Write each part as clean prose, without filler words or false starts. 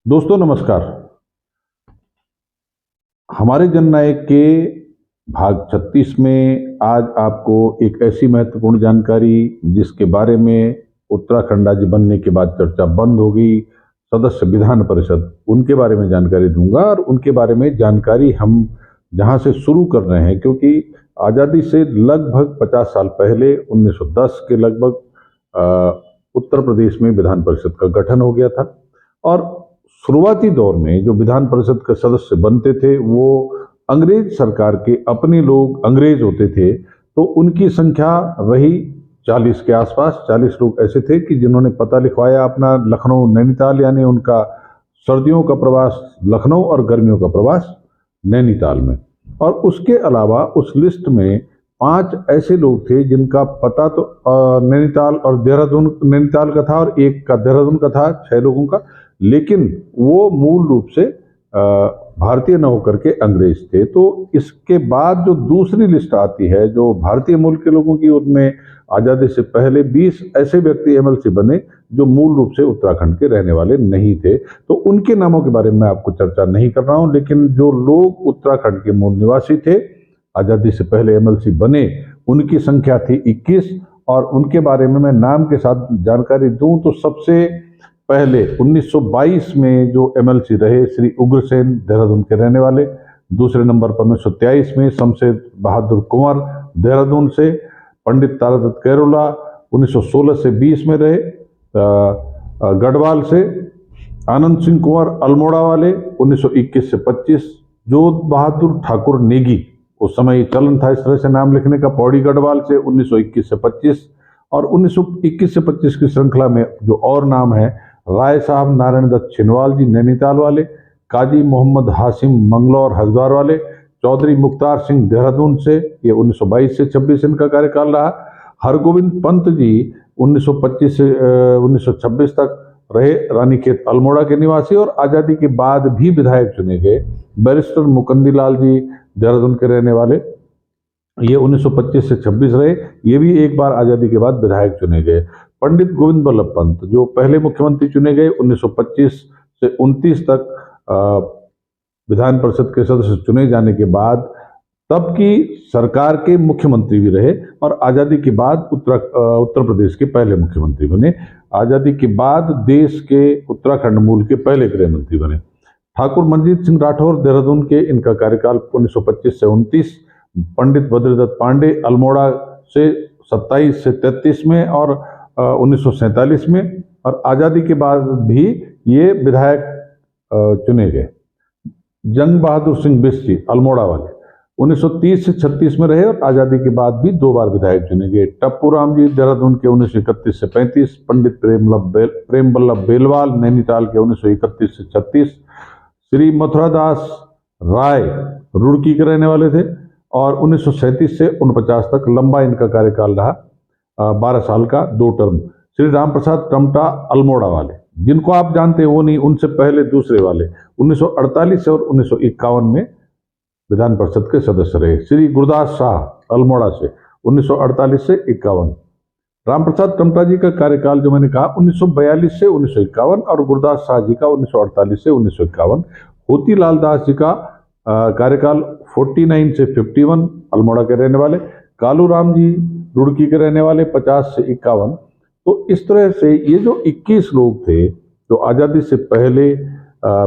दोस्तों नमस्कार। हमारे जननायक के भाग 36 में आज आपको एक ऐसी महत्वपूर्ण जानकारी जिसके बारे में उत्तराखंड राज्य बनने के बाद चर्चा बंद हो गई, सदस्य विधान परिषद, उनके बारे में जानकारी दूंगा। और उनके बारे में जानकारी हम जहां से शुरू कर रहे हैं, क्योंकि आज़ादी से लगभग 50 साल पहले 1910 के लगभग उत्तर प्रदेश में विधान परिषद का गठन हो गया था। और शुरुआती दौर में जो विधान परिषद के सदस्य बनते थे वो अंग्रेज सरकार के अपने लोग अंग्रेज होते थे, तो उनकी संख्या रही 40 के आसपास। 40 लोग ऐसे थे कि जिन्होंने पता लिखवाया अपना लखनऊ नैनीताल, यानी उनका सर्दियों का प्रवास लखनऊ और गर्मियों का प्रवास नैनीताल में। और उसके अलावा उस लिस्ट में 5 ऐसे लोग थे जिनका पता तो नैनीताल और देहरादून नैनीताल का था और एक का देहरादून का था, 6 लोगों का। लेकिन वो मूल रूप से भारतीय न होकर के अंग्रेज थे। तो इसके बाद जो दूसरी लिस्ट आती है जो भारतीय मूल के लोगों की, उनमें आज़ादी से पहले 20 ऐसे व्यक्ति एमएलसी बने जो मूल रूप से उत्तराखंड के रहने वाले नहीं थे। तो उनके नामों के बारे में आपको चर्चा नहीं कर रहा हूं, लेकिन जो लोग उत्तराखंड के मूल निवासी थे, आज़ादी से पहले एमएलसी बने, उनकी संख्या थी 21। और उनके बारे में मैं नाम के साथ जानकारी दूं तो सबसे पहले 1922 में जो एमएलसी रहे श्री उग्रसेन, देहरादून के रहने वाले। दूसरे नंबर पर 1923 में शमशेर बहादुर कुंवर, देहरादून से। पंडित तारादत्त कैरोला 1916 से 20 में रहे, गढ़वाल से। आनंद सिंह कुंवर अल्मोड़ा वाले 1921 से 25। जोध बहादुर ठाकुर नेगी, उस समय चलन था इस तरह से नाम लिखने का, पौड़ी गढ़वाल से 1921 से 25। और 1921 से 25 की श्रृंखला में जो और नाम है, राय साहब नारायण दत्त छिनवाल जी नैनीताल वाले, काजी मोहम्मद हाशिम मंगलौर हरिद्वार वाले, चौधरी मुख्तार सिंह देहरादून से, ये 1922 से 26 इनका कार्यकाल रहा। हरगोविंद पंत जी 1925 से 1926 तक रहे, रानीखेत अल्मोड़ा के निवासी और आज़ादी के बाद भी विधायक चुने गए। बैरिस्टर मुकंदीलाल जी देहरादून के रहने वाले, ये 1925 से 26 रहे, ये भी एक बार आज़ादी के बाद विधायक चुने गए। पंडित गोविंद बल्लभ पंत जो पहले मुख्यमंत्री चुने गए, 1925 से 29 तक विधान परिषद के सदस्य चुने जाने के बाद तब की सरकार के मुख्यमंत्री भी रहे और आज़ादी के बाद उत्तर प्रदेश के पहले मुख्यमंत्री बने। आज़ादी के बाद देश के उत्तराखंड मूल के पहले गृह मंत्री बने। ठाकुर मनजीत सिंह राठौर देहरादून के, इनका कार्यकाल 1925 से 29। पंडित बद्रीदत्त पांडे अल्मोड़ा से 27 से 33 में और 1947 में। और आज़ादी के बाद भी ये विधायक चुने गए। जंग बहादुर सिंह बिस्सी अल्मोड़ा वाले 1930 से 36 में रहे और आज़ादी के बाद भी 2 बार विधायक चुने गए। टप्पू राम जी देहरादून के 1931 से 35। पंडित प्रेम बल्लभ बेलवाल नैनीताल के 1931 से 36। श्री मथुरादास राय रुड़की के रहने वाले थे और 1937 से 49 तक लंबा इनका कार्यकाल रहा, 12 साल का, 2 टर्म। श्री राम प्रसाद टमटा अल्मोड़ा वाले, जिनको आप जानते हैं वो नहीं, उनसे पहले दूसरे वाले 1948 से और 1951 में विधान परिषद के सदस्य रहे। श्री गुरदास शाह अल्मोड़ा से 1948 से 51। रामप्रसाद टमटा जी का कार्यकाल जो मैंने कहा 1942 से 1951 और गुरदास शाह जी का 1948 से 1951। होतीलाल दास जी का कार्यकाल 49 से 51, अल्मोड़ा के रहने वाले। कालू राम जी रुड़की के रहने वाले 50 से 51। तो इस तरह से ये जो 21 लोग थे जो आज़ादी से पहले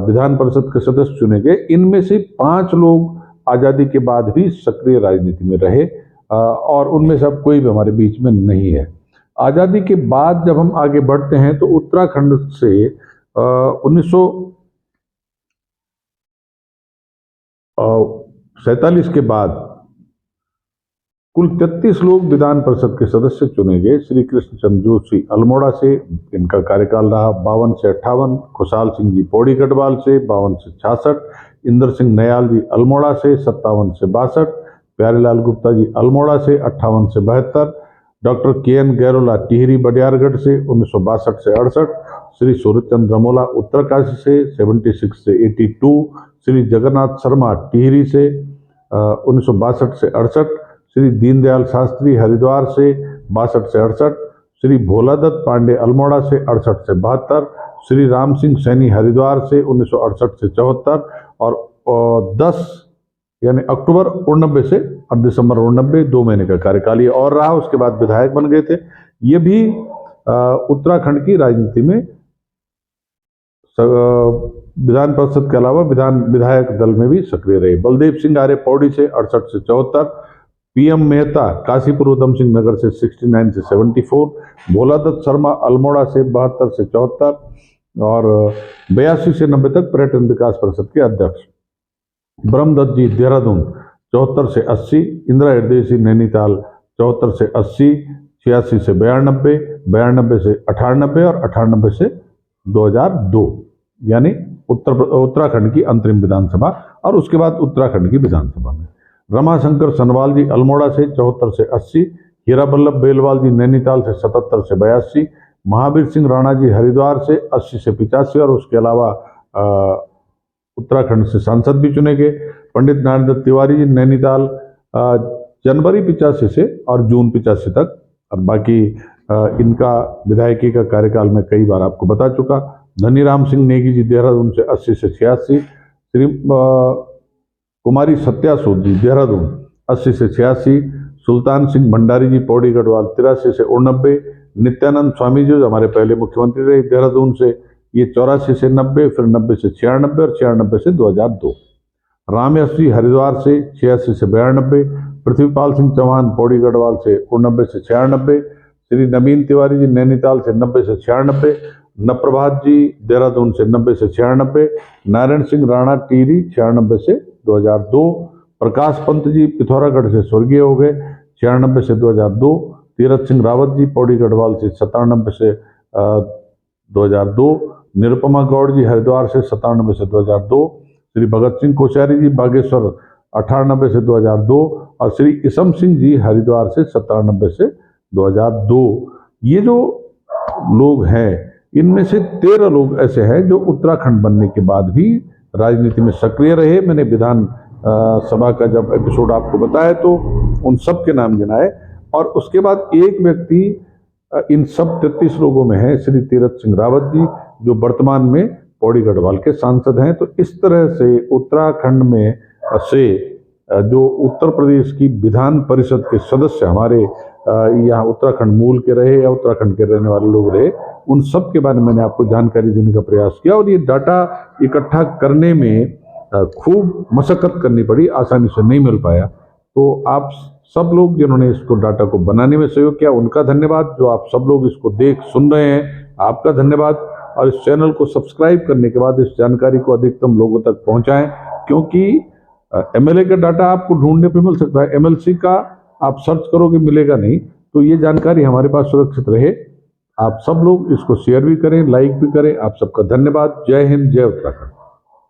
विधान परिषद के सदस्य चुने गए, इनमें से 5 लोग आज़ादी के बाद भी सक्रिय राजनीति में रहे और उनमें से अब कोई भी हमारे बीच में नहीं है। आज़ादी के बाद जब हम आगे बढ़ते हैं तो उत्तराखंड से 1947 के बाद कुल 33 लोग विधान परिषद के सदस्य चुने गए। श्री कृष्णचंद्र जोशी अल्मोड़ा से, इनका कार्यकाल रहा 52 से 58। खुशहाल सिंह जी पौड़ी गढ़वाल से 52 से 66। इंदर सिंह नयाल जी अल्मोड़ा से 57 से 62। प्यारेलाल गुप्ता जी अल्मोड़ा से 58 से 72। डॉक्टर KN गैरोला टिहरी बडियारगढ़ से 1962 से 68। श्री सूरज चंद्र रमोला उत्तरकाशी से 76 से 82। श्री जगन्नाथ शर्मा टिहरी से 1962 से 68। श्री दीनदयाल शास्त्री हरिद्वार से 62 से 68। श्री भोलादत्त पांडे अल्मोड़ा से 68 से 72। श्री राम सिंह सैनी हरिद्वार से 1968 से 74, और 10 यानी अक्टूबर 89 से और दिसंबर 89, 2 महीने का कार्यकाल ये और रहा। उसके बाद विधायक बन गए थे। ये भी उत्तराखंड की राजनीति में विधान परिषद के अलावा विधायक दल में भी सक्रिय रहे। बलदेव सिंह आर्य पौड़ी से 68 से 74, पीएम मेहता काशीपुर उधम सिंह नगर से 69 से 74, भोला दत्त शर्मा अल्मोड़ा से 72 से 74 और 82 से 90 तक पर्यटन विकास परिषद के अध्यक्ष। ब्रह्मदत्त जी देहरादून 74 से 80, इंदिरा हृदय सिंह नैनीताल 74 से 80, 86 से 92, 92 से 98 और 98 से 2002, यानी उत्तराखंड की अंतरिम विधानसभा। और उसके बाद उत्तराखंड की विधानसभा में रमाशंकर सनवाल जी अल्मोड़ा से 74 से 80, हीरा बल्लभ बेलवाल जी नैनीताल से 77 से 82, महावीर सिंह राणा जी हरिद्वार से 80 से 85 और उसके अलावा उत्तराखंड से सांसद भी चुने गए। पंडित नारायण दत्त तिवारी जी नैनीताल जनवरी 85 से और जून 85 तक, और बाकी इनका विधायकी का कार्यकाल मैं कई बार आपको बता चुका। धनीराम सिंह नेगी जी देहरादून से 80 से 86, श्री कुमारी सत्या सूद जी देहरादून 80 से 86, सुल्तान सिंह भंडारी जी पौड़ी गढ़वाल 83 से 89, नित्यानंद स्वामी जी जो हमारे पहले मुख्यमंत्री रहे देहरादून से, ये 84 से 90, फिर 90 से 96 और 96 से 2002। रामेश जी हरिद्वार से 86 से 92, पृथ्वीपाल सिंह चौहान पौड़ी गढ़वाल से 89 से 96, श्री नवीन तिवारी जी नैनीताल से 90 से 96, नप्रभात जी देहरादून से 90 से 96, नारायण सिंह राणा टीरी 96 से 2002, प्रकाश पंत जी पिथौरागढ़ से स्वर्गीय हो गए 96 से 2002, तीरथ सिंह रावत जी पौड़ी गढ़वाल से 97 से 2002, निरुपमा गौड़ जी हरिद्वार से 97 से 2002, श्री भगत सिंह कोश्यारी जी बागेश्वर 98 से 2002 और श्री इसम सिंह जी हरिद्वार से 97 से 2002। ये जो लोग हैं इनमें से 13 लोग ऐसे हैं जो उत्तराखंड बनने के बाद भी राजनीति में सक्रिय रहे। मैंने विधान सभा का जब एपिसोड आपको बताया तो उन सब के नाम गिनाए, और उसके बाद एक व्यक्ति इन सब 33 लोगों में है, श्री तीरथ सिंह रावत जी, जो वर्तमान में पौड़ी गढ़वाल के सांसद हैं। तो इस तरह से उत्तराखंड में से जो उत्तर प्रदेश की विधान परिषद के सदस्य हमारे यहाँ उत्तराखंड मूल के रहे या उत्तराखंड के रहने वाले लोग रहे, उन सब के बारे में मैंने आपको जानकारी देने का प्रयास किया। और ये डाटा इकट्ठा करने में खूब मशक्कत करनी पड़ी, आसानी से नहीं मिल पाया। तो आप सब लोग जिन्होंने इसको डाटा को बनाने में सहयोग किया उनका धन्यवाद। जो आप सब लोग इसको देख सुन रहे हैं आपका धन्यवाद। और इस चैनल को सब्सक्राइब करने के बाद इस जानकारी को अधिकतम लोगों तक पहुंचाएं, क्योंकि एमएलए का डाटा आपको ढूंढने पे मिल सकता है, एमएलसी का आप सर्च करोगे मिलेगा नहीं। तो ये जानकारी हमारे पास सुरक्षित रहे। आप सब लोग इसको शेयर भी करें, लाइक भी करें। आप सबका धन्यवाद। जय हिंद, जय उत्तराखंड।